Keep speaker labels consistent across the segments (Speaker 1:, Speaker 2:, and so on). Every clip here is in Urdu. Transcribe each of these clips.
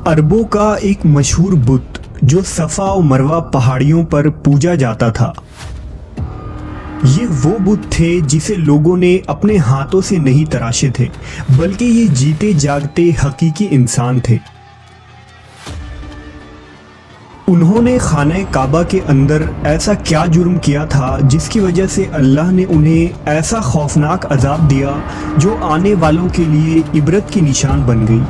Speaker 1: عربوں کا ایک مشہور بت جو صفا و مروہ پہاڑیوں پر پوجا جاتا تھا۔ یہ وہ بت تھے جسے لوگوں نے اپنے ہاتھوں سے نہیں تراشے تھے، بلکہ یہ جیتے جاگتے حقیقی انسان تھے۔ انہوں نے خانہ کعبہ کے اندر ایسا کیا جرم کیا تھا جس کی وجہ سے اللہ نے انہیں ایسا خوفناک عذاب دیا جو آنے والوں کے لیے عبرت کی نشان بن گئی۔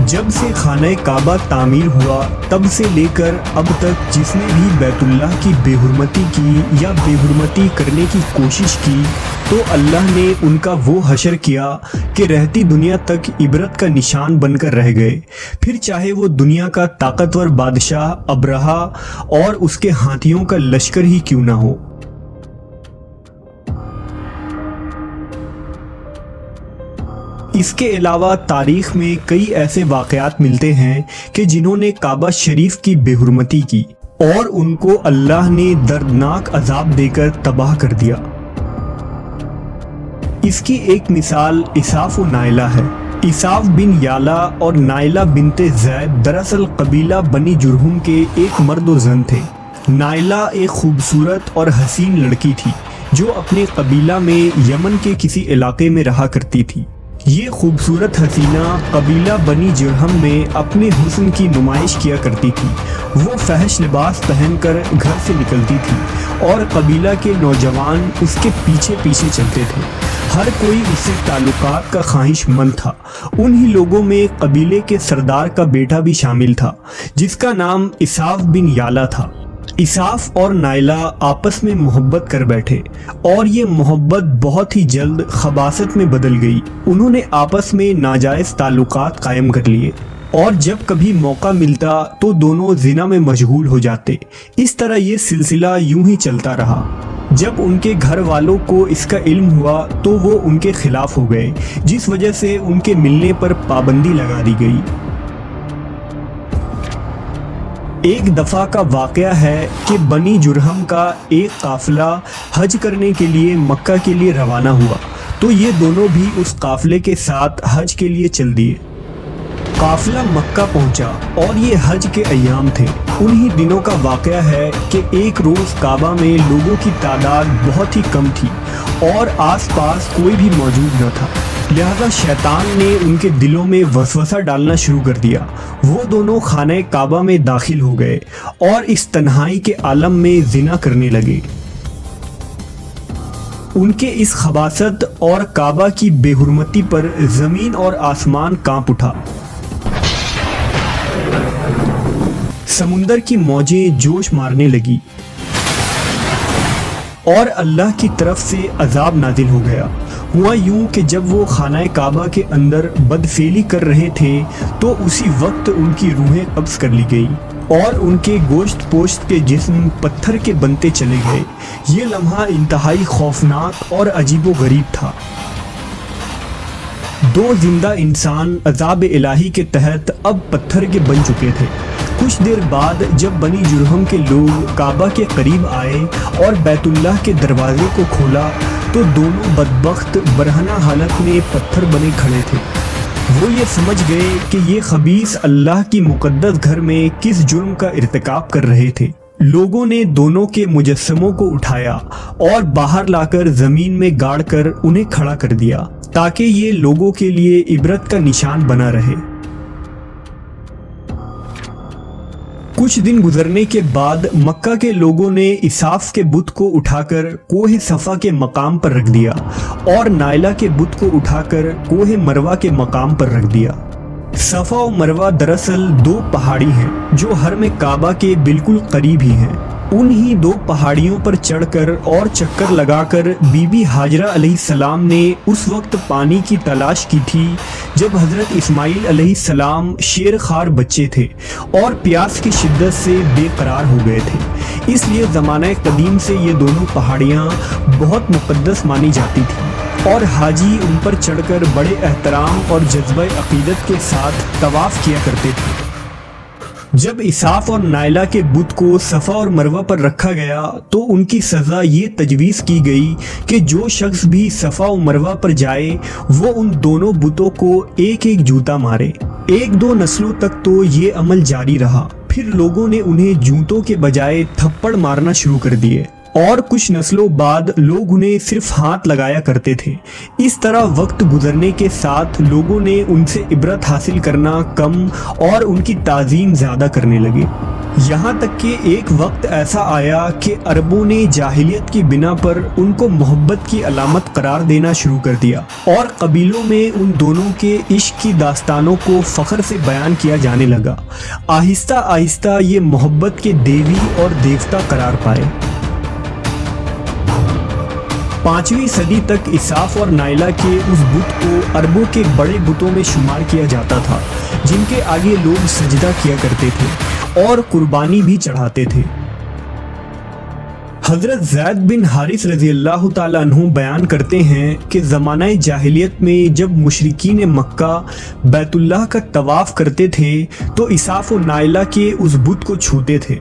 Speaker 1: جب سے خانہ کعبہ تعمیر ہوا تب سے لے کر اب تک جس نے بھی بیت اللہ کی بے حرمتی کی یا بے حرمتی کرنے کی کوشش کی تو اللہ نے ان کا وہ حشر کیا کہ رہتی دنیا تک عبرت کا نشان بن کر رہ گئے، پھر چاہے وہ دنیا کا طاقتور بادشاہ ابرہہ اور اس کے ہاتھیوں کا لشکر ہی کیوں نہ ہو۔ اس کے علاوہ تاریخ میں کئی ایسے واقعات ملتے ہیں کہ جنہوں نے کعبہ شریف کی بے حرمتی کی اور ان کو اللہ نے دردناک عذاب دے کر تباہ کر دیا۔ اس کی ایک مثال اساف و نائلہ ہے۔ اساف بن یالا اور نائلہ بنت زید دراصل قبیلہ بنی جرہم کے ایک مرد و زن تھے۔ نائلہ ایک خوبصورت اور حسین لڑکی تھی جو اپنے قبیلہ میں یمن کے کسی علاقے میں رہا کرتی تھی۔ یہ خوبصورت حسینہ قبیلہ بنی جرہم میں اپنے حسن کی نمائش کیا کرتی تھی۔ وہ فحش لباس پہن کر گھر سے نکلتی تھی اور قبیلہ کے نوجوان اس کے پیچھے پیچھے چلتے تھے۔ ہر کوئی اس سے تعلقات کا خواہش مند تھا۔ انہی لوگوں میں قبیلے کے سردار کا بیٹا بھی شامل تھا جس کا نام اساف بن یالا تھا۔ اساف اور نائلہ آپس میں محبت کر بیٹھے اور یہ محبت بہت ہی جلد خباثت میں بدل گئی۔ انہوں نے آپس میں ناجائز تعلقات قائم کر لیے اور جب کبھی موقع ملتا تو دونوں زنا میں مشغول ہو جاتے۔ اس طرح یہ سلسلہ یوں ہی چلتا رہا۔ جب ان کے گھر والوں کو اس کا علم ہوا تو وہ ان کے خلاف ہو گئے، جس وجہ سے ان کے ملنے پر پابندی لگا دی گئی۔ ایک دفعہ کا واقعہ ہے کہ بنی جرہم کا ایک قافلہ حج کرنے کے لیے مکہ کے لیے روانہ ہوا تو یہ دونوں بھی اس قافلے کے ساتھ حج کے لیے چل دیے۔ قافلہ مکہ پہنچا اور یہ حج کے ایام تھے۔ انہی دنوں کا واقعہ ہے کہ ایک روز کعبہ میں لوگوں کی تعداد بہت ہی کم تھی اور آس پاس کوئی بھی موجود نہ تھا، لہذا شیطان نے ان کے دلوں میں وسوسہ ڈالنا شروع کر دیا۔ وہ دونوں خانہ کعبہ میں داخل ہو گئے اور اس تنہائی کے عالم میں زنا کرنے لگے۔ ان کے اس خباثت اور کعبہ کی بے حرمتی پر زمین اور آسمان کانپ اٹھا۔ سمندر کی موجیں جوش مارنے لگی اور اللہ کی طرف سے عذاب نازل ہو گیا۔ ہوا یوں کہ جب وہ خانہ کعبہ کے اندر بدفعلی کر رہے تھے تو اسی وقت ان کی روحیں قبض کر لی گئی اور ان کے گوشت پوشت کے جسم پتھر کے بنتے چلے گئے۔ یہ لمحہ انتہائی خوفناک اور عجیب و غریب تھا۔ دو زندہ انسان عذاب الہی کے تحت اب پتھر کے بن چکے تھے۔ کچھ دیر بعد جب بنی جرہم کے لوگ کعبہ کے قریب آئے اور بیت اللہ کے دروازے کو کھولا تو دونوں بدبخت برہنہ حالت میں پتھر بنے کھڑے تھے۔ وہ یہ سمجھ گئے کہ یہ خبیث اللہ کی مقدس گھر میں کس جرم کا ارتکاب کر رہے تھے۔ لوگوں نے دونوں کے مجسموں کو اٹھایا اور باہر لا کر زمین میں گاڑ کر انہیں کھڑا کر دیا تاکہ یہ لوگوں کے لیے عبرت کا نشان بنا رہے۔ کچھ دن گزرنے کے بعد مکہ کے لوگوں نے اساف کے بت کو اٹھا کر کوہ صفا کے مقام پر رکھ دیا اور نائلہ کے بت کو اٹھا کر کوہ مروہ کے مقام پر رکھ دیا۔ صفا و مروہ دراصل دو پہاڑی ہیں جو حرم کعبہ کے بالکل قریب ہی ہیں۔ انہی دو پہاڑیوں پر چڑھ کر اور چکر لگا کر بی بی ہاجرہ علیہ السلام نے اس وقت پانی کی تلاش کی تھی جب حضرت اسماعیل علیہ السلام شیر خوار بچے تھے اور پیاس کی شدت سے بے قرار ہو گئے تھے۔ اس لیے زمانہ قدیم سے یہ دونوں پہاڑیاں بہت مقدس مانی جاتی تھیں اور حاجی ان پر چڑھ کر بڑے احترام اور جذبہ عقیدت کے ساتھ طواف کیا کرتے تھے۔ جب اساف اور نائلہ کے بت کو صفا اور مروہ پر رکھا گیا تو ان کی سزا یہ تجویز کی گئی کہ جو شخص بھی صفا و مروہ پر جائے وہ ان دونوں بتوں کو ایک ایک جوتا مارے۔ 1-2 نسلوں تک تو یہ عمل جاری رہا، پھر لوگوں نے انہیں جوتوں کے بجائے تھپڑ مارنا شروع کر دیے، اور کچھ نسلوں بعد لوگ انہیں صرف ہاتھ لگایا کرتے تھے۔ اس طرح وقت گزرنے کے ساتھ لوگوں نے ان سے عبرت حاصل کرنا کم اور ان کی تعظیم زیادہ کرنے لگے، یہاں تک کہ ایک وقت ایسا آیا کہ عربوں نے جاہلیت کی بنا پر ان کو محبت کی علامت قرار دینا شروع کر دیا، اور قبیلوں میں ان دونوں کے عشق کی داستانوں کو فخر سے بیان کیا جانے لگا۔ آہستہ آہستہ یہ محبت کے دیوی اور دیوتا قرار پائے۔ 5ویں صدی تک اساف اور نائلہ کے اس بت کو عربوں کے بڑے بتوں میں شمار کیا جاتا تھا، جن کے آگے لوگ سجدہ کیا کرتے تھے اور قربانی بھی چڑھاتے تھے۔ حضرت زید بن حارث رضی اللہ تعالیٰ عنہ بیان کرتے ہیں کہ زمانہ جاہلیت میں جب مشرکین مکہ بیت اللہ کا طواف کرتے تھے تو اساف و نائلہ کے اس بت کو چھوتے تھے۔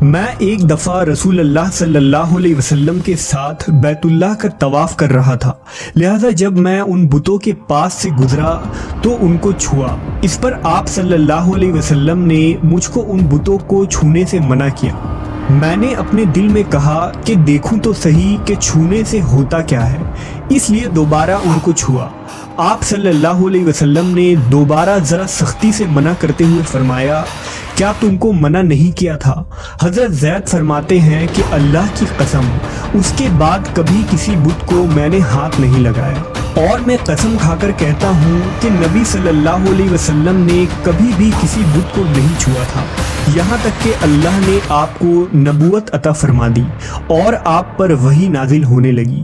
Speaker 1: میں ایک دفعہ رسول اللہ صلی اللہ علیہ وسلم کے ساتھ بیت اللہ کا طواف کر رہا تھا، لہذا جب میں ان بتوں کے پاس سے گزرا تو ان کو چھوا۔ اس پر آپ صلی اللہ علیہ وسلم نے مجھ کو ان بتوں کو چھونے سے منع کیا۔ میں نے اپنے دل میں کہا کہ دیکھوں تو صحیح کہ چھونے سے ہوتا کیا ہے، اس لیے دوبارہ ان کو چھوا۔ آپ صلی اللہ علیہ وسلم نے دوبارہ ذرا سختی سے منع کرتے ہوئے فرمایا، کیا تم کو منع نہیں کیا تھا؟ حضرت زید فرماتے ہیں کہ اللہ کی قسم اس کے بعد کبھی کسی بت کو میں نے ہاتھ نہیں لگایا، اور میں قسم کھا کر کہتا ہوں کہ نبی صلی اللہ علیہ وسلم نے کبھی بھی کسی بت کو نہیں چھوا تھا، یہاں تک کہ اللہ نے آپ کو نبوت عطا فرما دی اور آپ پر وحی نازل ہونے لگی۔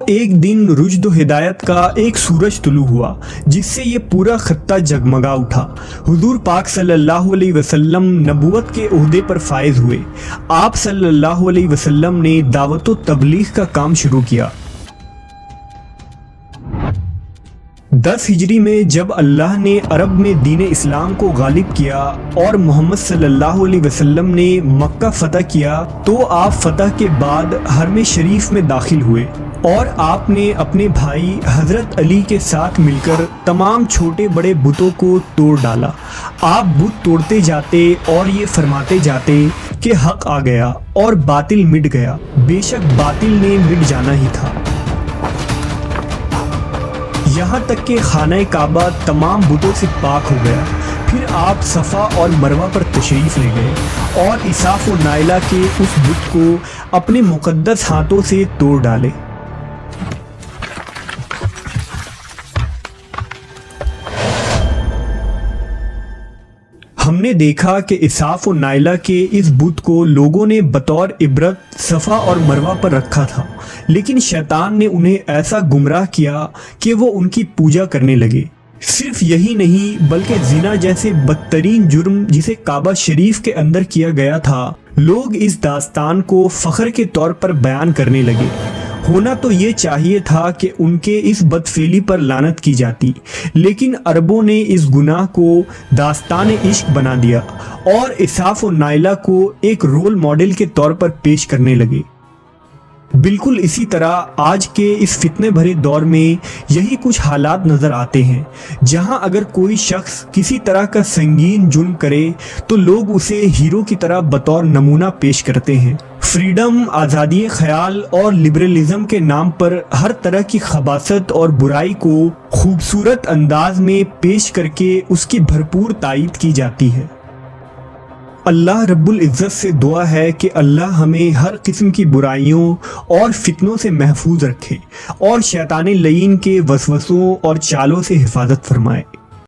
Speaker 1: ایک دن رشد و ہدایت کا ایک سورج طلوع ہوا جس سے یہ پورا خطہ جگمگا اٹھا۔ حضور پاک صلی اللہ علیہ وسلم نبوت کے عہدے پر فائز ہوئے۔ آپ صلی اللہ علیہ وسلم نے دعوت و تبلیغ کا کام شروع کیا۔ 10 ہجری میں جب اللہ نے عرب میں دین اسلام کو غالب کیا اور محمد صلی اللہ علیہ وسلم نے مکہ فتح کیا تو آپ فتح کے بعد حرم شریف میں داخل ہوئے، اور آپ نے اپنے بھائی حضرت علی کے ساتھ مل کر تمام چھوٹے بڑے بتوں کو توڑ ڈالا۔ آپ بت توڑتے جاتے اور یہ فرماتے جاتے کہ حق آ گیا اور باطل مٹ گیا، بے شک باطل نے مٹ جانا ہی تھا، یہاں تک کہ خانہ کعبہ تمام بتوں سے پاک ہو گیا۔ پھر آپ صفا اور مروہ پر تشریف لے گئے اور اساف و نائلہ کے اس بت کو اپنے مقدس ہاتھوں سے توڑ ڈالے۔ ہم نے دیکھا کہ اساف و نائلہ کے اس بت کو لوگوں نے بطور عبرت صفا اور مروہ پر رکھا تھا، لیکن شیطان نے انہیں ایسا گمراہ کیا کہ وہ ان کی پوجا کرنے لگے۔ صرف یہی نہیں بلکہ زنا جیسے بدترین جرم جسے کعبہ شریف کے اندر کیا گیا تھا، لوگ اس داستان کو فخر کے طور پر بیان کرنے لگے۔ ہونا تو یہ چاہیے تھا کہ ان کے اس بدفعلی پر لعنت کی جاتی، لیکن عربوں نے اس گناہ کو داستان عشق بنا دیا اور اساف و نائلہ کو ایک رول ماڈل کے طور پر پیش کرنے لگے۔ بالکل اسی طرح آج کے اس فتنے بھرے دور میں یہی کچھ حالات نظر آتے ہیں، جہاں اگر کوئی شخص کسی طرح کا سنگین جرم کرے تو لوگ اسے ہیرو کی طرح بطور نمونہ پیش کرتے ہیں۔ فریڈم، آزادی خیال اور لبرلزم کے نام پر ہر طرح کی خباثت اور برائی کو خوبصورت انداز میں پیش کر کے اس کی بھرپور تائید کی جاتی ہے۔ اللہ رب العزت سے دعا ہے کہ اللہ ہمیں ہر قسم کی برائیوں اور فتنوں سے محفوظ رکھے اور شیطان لعین کے وسوسوں اور چالوں سے حفاظت فرمائے۔